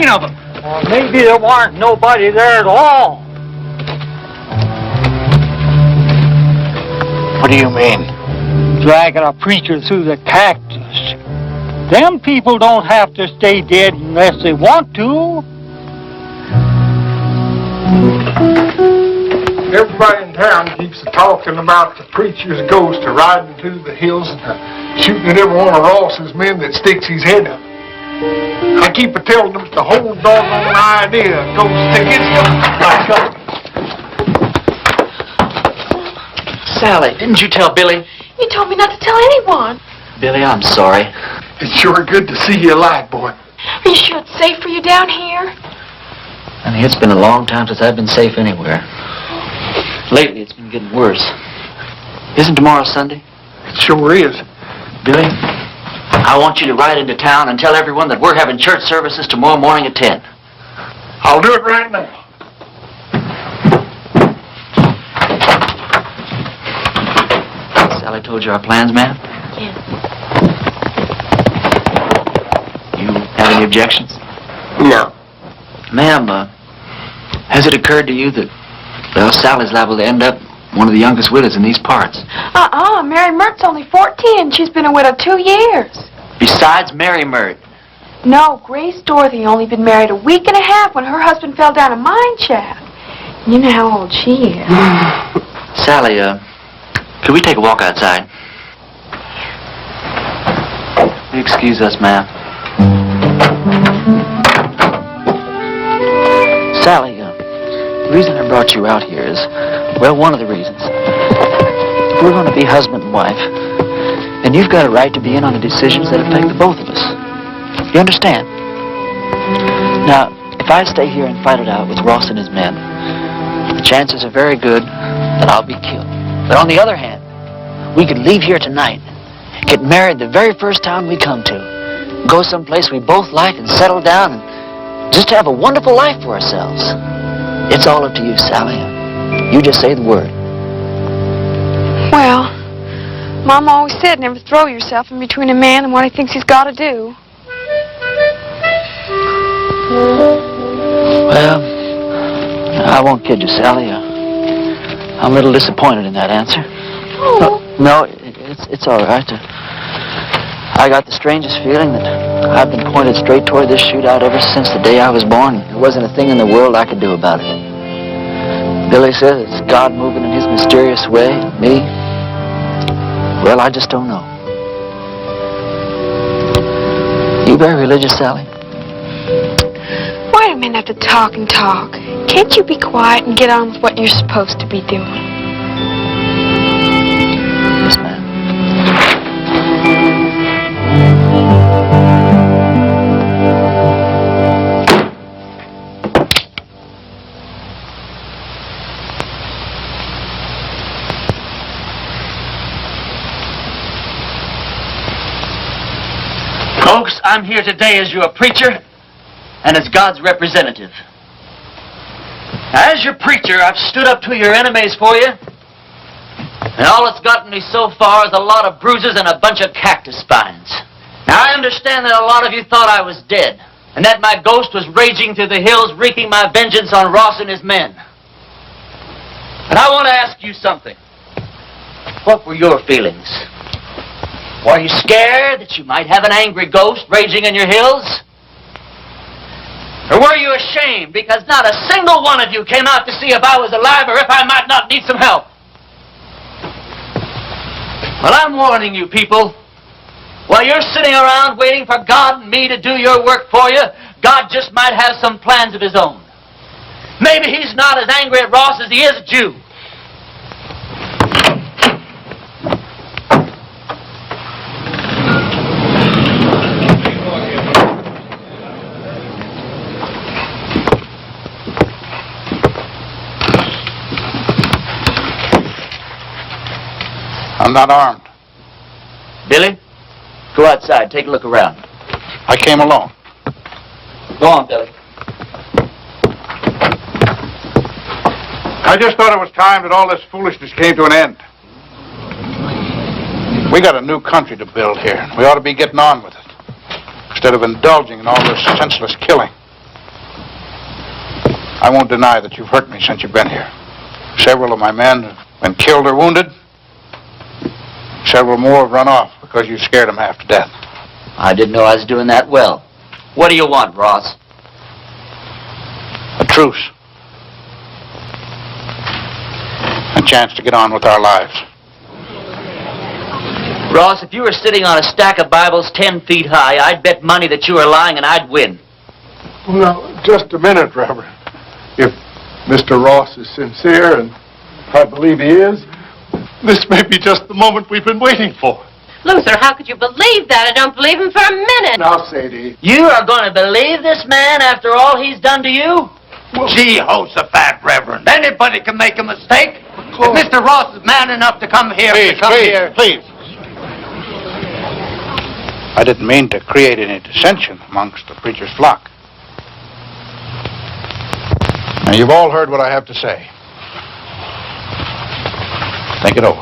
S4: Of them. Maybe there weren't nobody there at all.
S6: What do you mean?
S4: Dragging a preacher through the cactus. Them people don't have to stay dead unless they want to.
S5: Everybody in town keeps talking about the preacher's ghost riding through the hills and shooting at every one of Ross's men that sticks his head up. I keep telling them the whole doggone idea goes against them.
S2: Sally, didn't you tell Billy?
S8: You told me not to tell anyone.
S2: Billy, I'm sorry.
S5: It's sure good to see you alive, boy.
S8: Are you sure it's safe for you down here?
S2: Honey, it's been a long time since I've been safe anywhere. Lately, it's been getting worse. Isn't tomorrow Sunday?
S5: It sure is.
S2: Billy, I want you to ride into town and tell everyone that we're having church services tomorrow morning at 10.
S5: I'll do it right now.
S2: Sally told you our plans, ma'am?
S7: Yes.
S2: You have any objections?
S1: No.
S2: Ma'am, has it occurred to you that, well, Sally's liable to end up one of the youngest widows in these parts?
S8: Mary Mert's only 14. She's been a widow 2 years.
S2: Besides Mary Mert.
S8: No, Grace Dorothy only been married a week and a half when her husband fell down a mine shaft. You know how old she is.
S2: Sally, could we take a walk outside? Excuse us, ma'am. Sally, the reason I brought you out here is, well, one of the reasons. If we're going to be husband and wife, then you've got a right to be in on the decisions that affect the both of us. You understand? Now, if I stay here and fight it out with Ross and his men, the chances are very good that I'll be killed. But on the other hand, we could leave here tonight, get married the very first town we come to, go someplace we both like and settle down and just have a wonderful life for ourselves. It's all up to you, Sally. You just say the word.
S8: Well, Mama always said never throw yourself in between a man and what he thinks he's got to do.
S2: Well, I won't kid you, Sally. I'm a little disappointed in that answer.
S8: Oh.
S2: No, it's all right. I got the strangest feeling that I've been pointed straight toward this shootout ever since the day I was born. There wasn't a thing in the world I could do about it. Billy says it's God moving in his mysterious way. Me? Well, I just don't know. You very religious, Sally?
S8: Why do men have to talk and talk? Can't you be quiet and get on with what you're supposed to be doing?
S2: Yes, ma'am. Folks, I'm here today as your preacher and as God's representative. Now, as your preacher, I've stood up to your enemies for you, and all it's gotten me so far is a lot of bruises and a bunch of cactus spines. Now, I understand that a lot of you thought I was dead, and that my ghost was raging through the hills, wreaking my vengeance on Ross and his men. But I want to ask you something. What were your feelings? Were you scared that you might have an angry ghost raging in your hills? Or were you ashamed because not a single one of you came out to see if I was alive or if I might not need some help? Well, I'm warning you people. While you're sitting around waiting for God and me to do your work for you, God just might have some plans of his own. Maybe he's not as angry at Ross as he is at you.
S6: I'm not armed.
S2: Billy, go outside. Take a look around.
S6: I came alone.
S2: Go on, Billy.
S6: I just thought it was time that all this foolishness came to an end. We got a new country to build here. We ought to be getting on with it, instead of indulging in all this senseless killing. I won't deny that you've hurt me since you've been here. Several of my men have been killed or wounded. Several more have run off because you scared them half to death.
S2: I didn't know I was doing that well. What do you want, Ross?
S6: A truce. A chance to get on with our lives.
S2: Ross, if you were sitting on a stack of Bibles 10 feet high, I'd bet money that you were lying and I'd win.
S5: Now, just a minute, Reverend. If Mr. Ross is sincere, and I believe he is, this may be just the moment we've been waiting for.
S7: Luther, how could you believe that? I don't believe him for a minute.
S5: Now, Sadie.
S2: You are going to believe this man after all he's done to you?
S6: Jehoshaphat, Reverend. Anybody can make a mistake. If Mr. Ross is man enough to come here, please. I didn't mean to create any dissension amongst the preacher's flock. Now, you've all heard what I have to say. Think it over.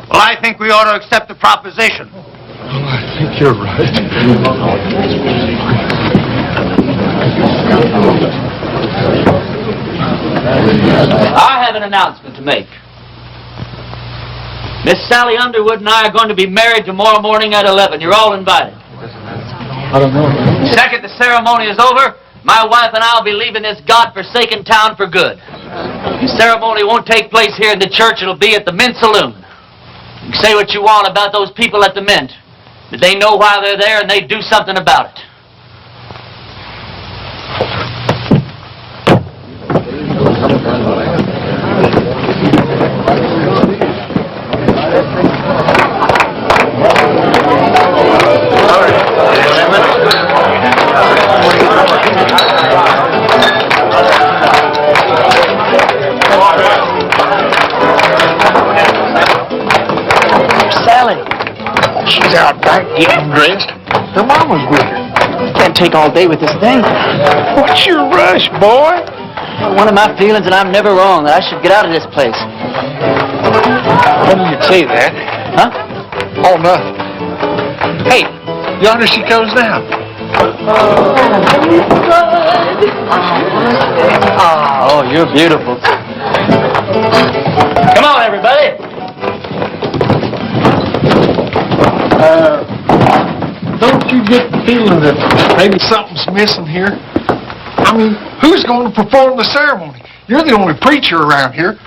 S6: Well, I think we ought to accept the proposition.
S5: Well, I think you're right.
S2: I have an announcement to make. Miss Sally Underwood and I are going to be married tomorrow morning at 11. You're all invited.
S5: I don't know.
S2: Second the ceremony is over, my wife and I will be leaving this God-forsaken town for good. The ceremony won't take place here in the church. It'll be at the Mint Saloon. You can say what you want about those people at the Mint, but they know why they're there and they do something about it.
S5: Getting dressed. Her mama's with her.
S2: Can't take all day with this thing.
S5: What's your rush, boy?
S2: One of my feelings, and I'm never wrong, that I should get out of this place.
S5: When did you say that?
S2: Huh?
S5: Oh, nothing. Hey, yonder she comes now.
S2: Oh, you're beautiful. Come on, everybody.
S5: Don't you get the feeling that maybe something's missing here? I mean, who's going to perform the ceremony? You're the only preacher around here.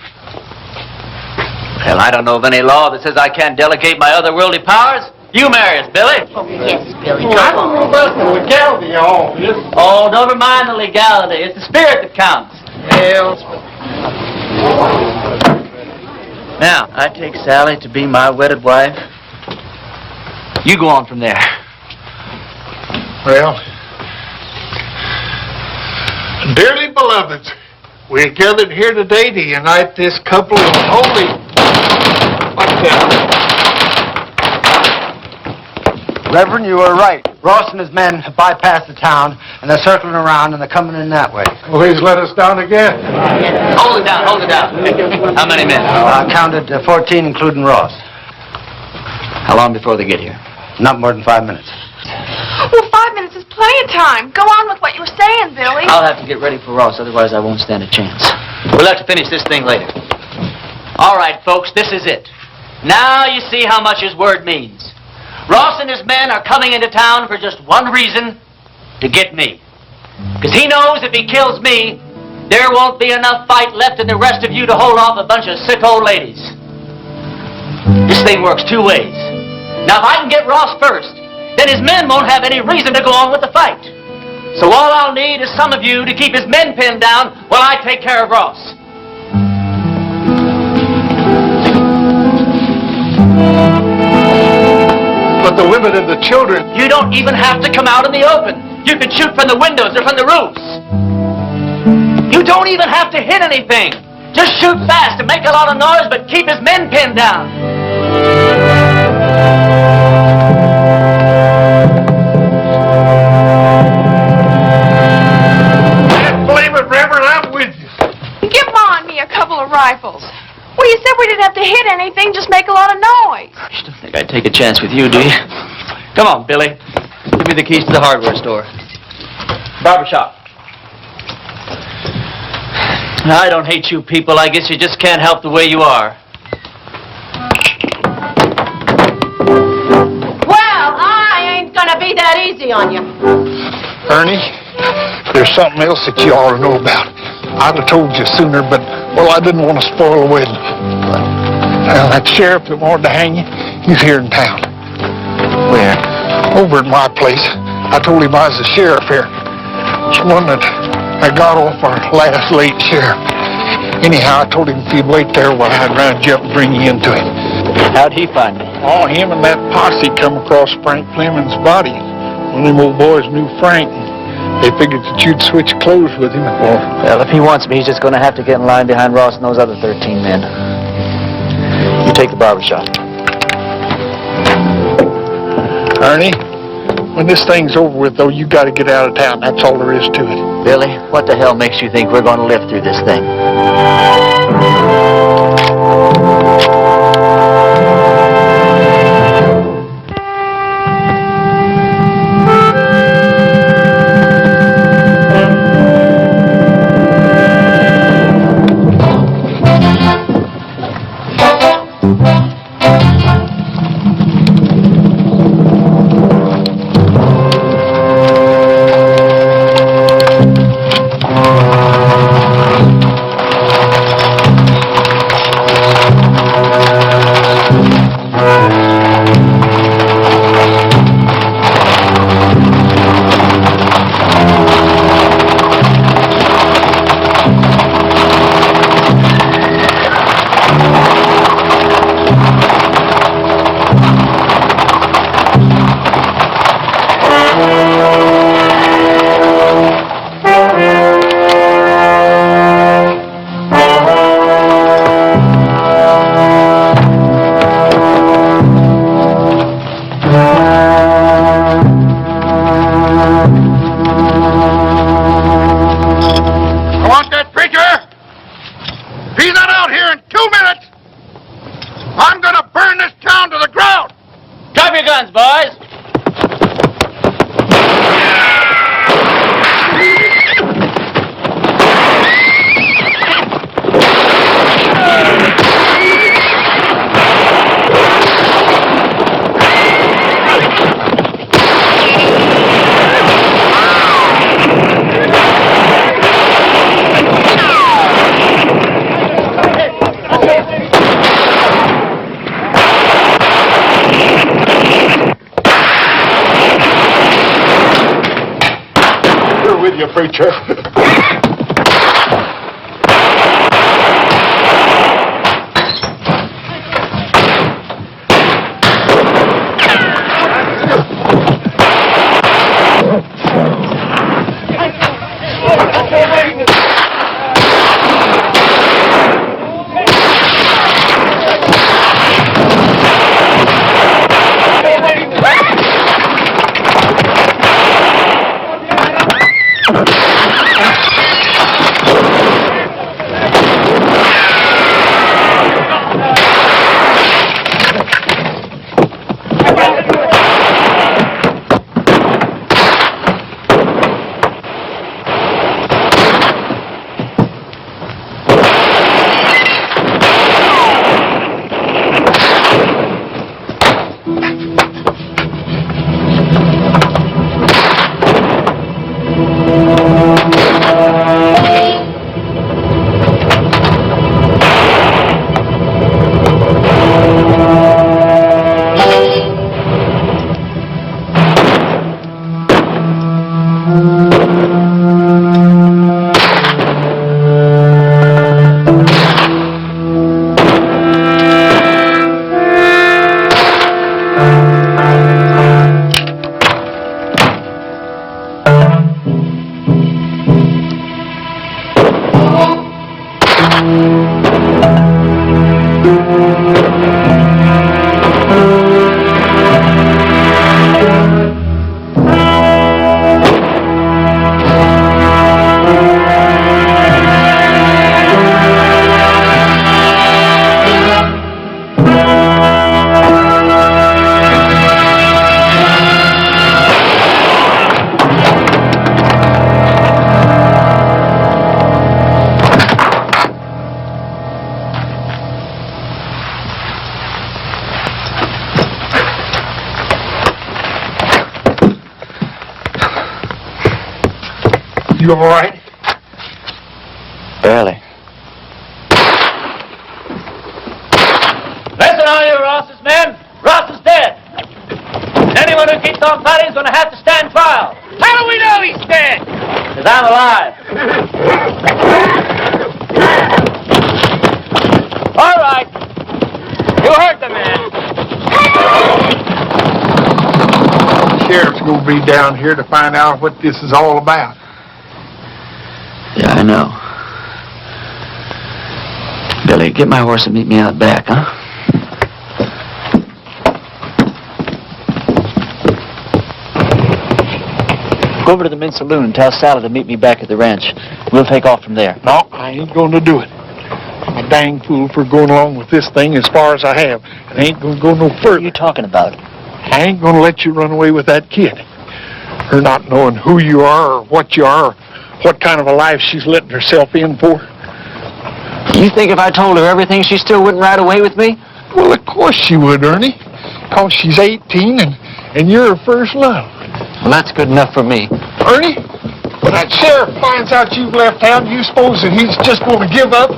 S2: Well, I don't know of any law that says I can't delegate my otherworldly powers. You marry us, Billy.
S7: Oh, yes, Billy.
S5: I don't know about the legality of all this.
S2: Oh, never mind the legality. It's the spirit that counts.
S5: Well,
S2: Now, I take Sally to be my wedded wife. You go on from there.
S5: well, dearly beloveds, we're gathered here today to unite this couple in holy... What's that?
S6: Reverend, you were right. Ross and his men have bypassed the town, and they're circling around, and they're coming in that way.
S5: Please let us down again.
S2: Hold it down, hold it down. How many men?
S6: I counted 14, including Ross.
S2: How long before they get here?
S6: Not more than 5 minutes.
S8: Well, 5 minutes is plenty of time. Go on with what you were saying, Billy.
S2: I'll have to get ready for Ross, otherwise I won't stand a chance. We'll have to finish this thing later. All right, folks, this is it. Now you see how much his word means. Ross and his men are coming into town for just one reason, to get me. Because he knows if he kills me, there won't be enough fight left in the rest of you to hold off a bunch of sick old ladies. This thing works two ways. Now, if I can get Ross first, then his men won't have any reason to go on with the fight. So all I'll need is some of you to keep his men pinned down while I take care of Ross.
S5: But the women and the children...
S2: You don't even have to come out in the open. You can shoot from the windows or from the roofs. You don't even have to hit anything. Just shoot fast and make a lot of noise, but keep his men pinned down.
S5: Blame it, Reverend, I'm with you.
S8: Give on me a couple of rifles. Well, you said we didn't have to hit anything, just make a lot of noise.
S2: You don't think I'd take a chance with you, do you? Come on, Billy. Give me the keys to the hardware store. Barbershop. I don't hate you people. I guess you just can't help the way you are.
S7: Well, I ain't gonna be that easy on you.
S5: Ernie, there's something else that you ought to know about. I'd have told you sooner, but, well, I didn't want to spoil the wedding. That sheriff that wanted to hang you, he's here in town.
S2: Where?
S5: Over at my place. I told him I was the sheriff here. It's one that I got off our last late sheriff. Anyhow, I told him if he'd wait there while I'd round you up and bring you into him.
S2: How'd he find me?
S5: Oh, him and that posse come across Frank Fleming's body. One of them old boys knew Frank. They figured that you'd switch clothes with him.
S2: Well, if he wants me, he's just going to have to get in line behind Ross and those other 13 men. You take the barbershop.
S5: Ernie, when this thing's over with, though, you got to get out of town. That's all there is to it.
S2: Billy, what the hell makes you think we're going to live through this thing?
S5: with you, preacher. You all right?
S2: Barely. Listen, all you Ross's men. Ross is dead. Anyone who keeps on fighting is going to have to stand trial. How do we know he's dead? Because I'm alive. All right. You hurt the man.
S5: The sheriff's going to be down here to find out what this is all about.
S2: Yeah, I know. Billy, get my horse and meet me out back, huh? Go over to the men's saloon and tell Sally to meet me back at the ranch. We'll take off from there.
S5: No, I ain't going to do it. I'm a dang fool for going along with this thing as far as I have. And I ain't going to go no further.
S2: What are you talking about?
S5: I ain't going to let you run away with that kid. Her not knowing who you are or what you are, or what kind of a life she's letting herself in for.
S2: You think if I told her everything, she still wouldn't ride away with me?
S5: Well, of course she would, Ernie. Because she's 18 and you're her first love.
S2: Well, that's good enough for me.
S5: Ernie, when that sheriff finds out you've left town, do you suppose that he's just going to give up?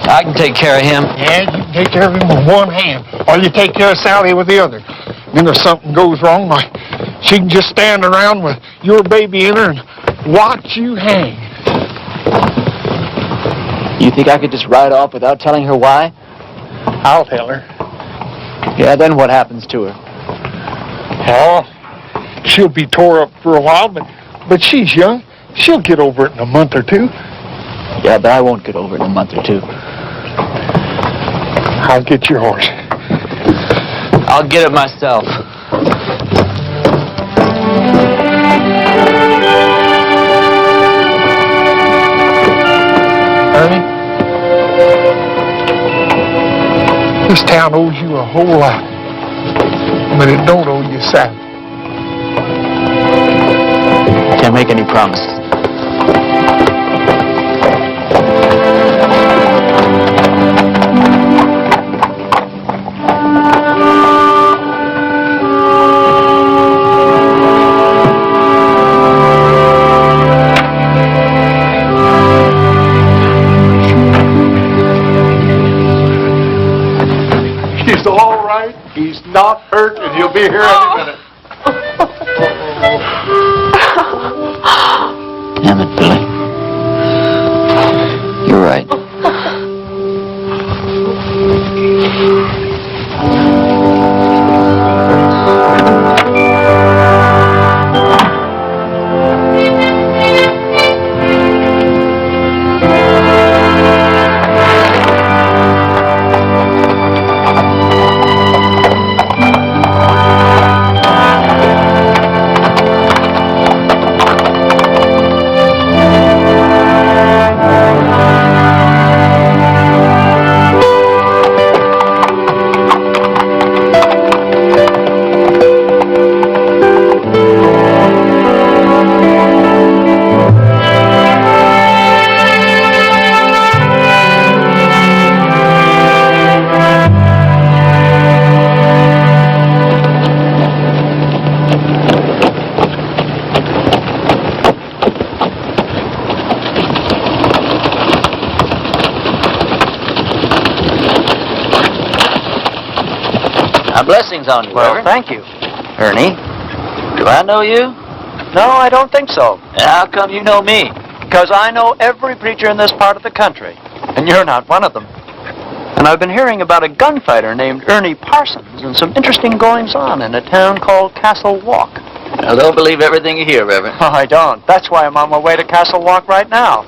S2: I can take care of him.
S5: Yeah, you can take care of him with one hand, or you take care of Sally with the other. Then if something goes wrong, why, she can just stand around with your baby in her and watch you hang.
S2: You think I could just ride off without telling her why?
S5: I'll tell her.
S2: Yeah, then what happens to her?
S5: Oh, she'll be tore up for a while, but she's young. She'll get over it in a month or two.
S2: Yeah, but I won't get over it in a month or two.
S5: I'll get your horse.
S2: I'll get it myself.
S5: Ernie, this town owes you a whole lot, but it don't owe you Sally.
S2: Can't make any promises.
S5: He's all right. He's not hurt, and he'll be here any minute.
S2: Blessings on you,
S10: Well,
S2: Reverend.
S10: thank you.
S2: Ernie, do I know you?
S10: No, I don't think so.
S2: How come you know me?
S10: Because I know every preacher in this part of the country, and you're not one of them. And I've been hearing about a gunfighter named Ernie Parsons and some interesting goings-on in a town called Castle Walk.
S2: Now, don't believe everything you hear, Reverend.
S10: Oh, I don't. That's why I'm on my way to Castle Walk right now,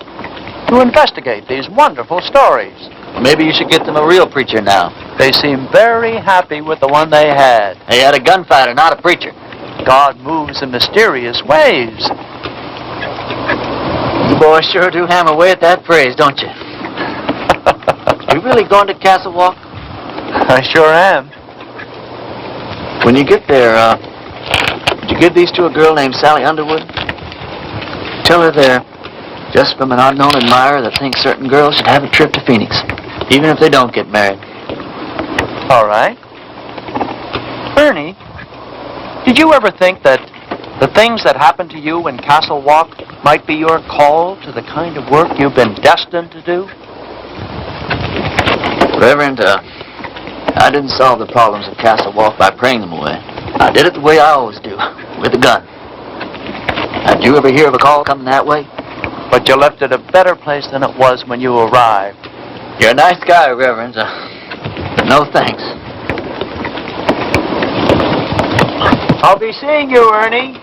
S10: to investigate these wonderful stories.
S2: Maybe you should get them a real preacher now.
S10: They seem very happy with the one they had.
S2: They had a gunfighter, not a preacher.
S10: God moves in mysterious ways.
S2: You boys sure do hammer away at that phrase, don't you? You really going to Castle Walk?
S10: I sure am.
S2: When you get there, would you give these to a girl named Sally Underwood? Tell her they're just from an unknown admirer that thinks certain girls should have a trip to Phoenix, even if they don't get married.
S10: All right. Ernie, did you ever think that the things that happened to you in Castle Walk might be your call to the kind of work you've been destined to do?
S2: Reverend, I didn't solve the problems of Castle Walk by praying them away. I did it the way I always do, with a gun. Now, did you ever hear of a call coming that way?
S10: But you left it a better place than it was when you arrived.
S2: You're a nice guy, Reverend, but no thanks.
S10: I'll be seeing you, Ernie.